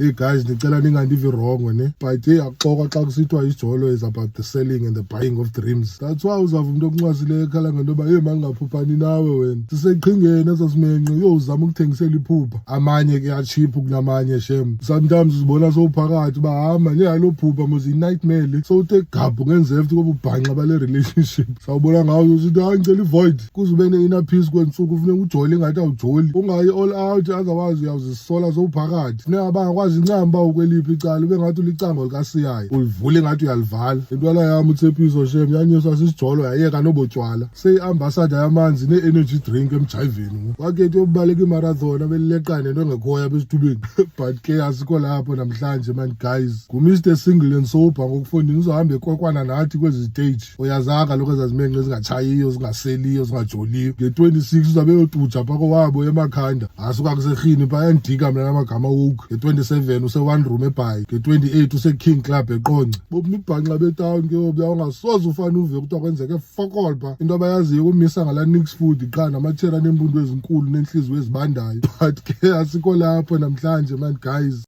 Hey guys, ngicela ningandivi wrong ne, but hey akuxoka xa kusithiwa isijolo is about the selling and the buying of dreams. That's why uzava umuntu okunxwasileyo ekhala ngento yoba hey mangingaphuphani nawe wena, siseqhingeni esasimenxe uyozama ukuthengisela iphupha. Amanye ke achiphu kunamanye shem. Sometimes uzibona sowuphakathi uba hama nje yalo phupha mos i-nightmare sowuthe gabhu ngenzeka ukuthi kobe ubhanqa bale relationship. Sawubona ngawo usithi hayi ngicela ivoid kuze ube ne-inner peace kwensuku ufuneka ujole ingathi awujoli ungayi all out otherwise uyawuzisola sowuphakathi abangakwazi incamba ukweliphi icala ube ngathi ulicango likasiyayo ulivule ngathi uyalivala. Intwala yami uThepiso shem yanyuswa sisijolo yayeka nobotshwala seyi-ambassador yamanzi ne-energy drink emjayiveni wakethi yokubaleka imarathon abelileqane nento engekhoya besithubeni but ke asikho lapho namhlanje man guys. Mr Single and Sober ngokufundini uzohamba ekokwana nathi kwezi stage uyazaka lokho ezazimenxe ezingatshayiyo zingaseliyo zingajoliyo. Nge-26 uzabe yotuja phako wabo emakhanda asuka kuserhini pha yandika mna namagama woke. Nge-27 use-one room eBhayi. Nge-28 use-King Club eQonce. Bobni ibhanqa betawuni ke obya ungasoze ufane uve ukuthi kwenzeke fuck all pha. Into abayaziyo kumisa ngala Nick's food iqha namaTsheri anempundu ezinkulu nentliziyo ezbandayo but ke asikho lapho namhlanje man guys.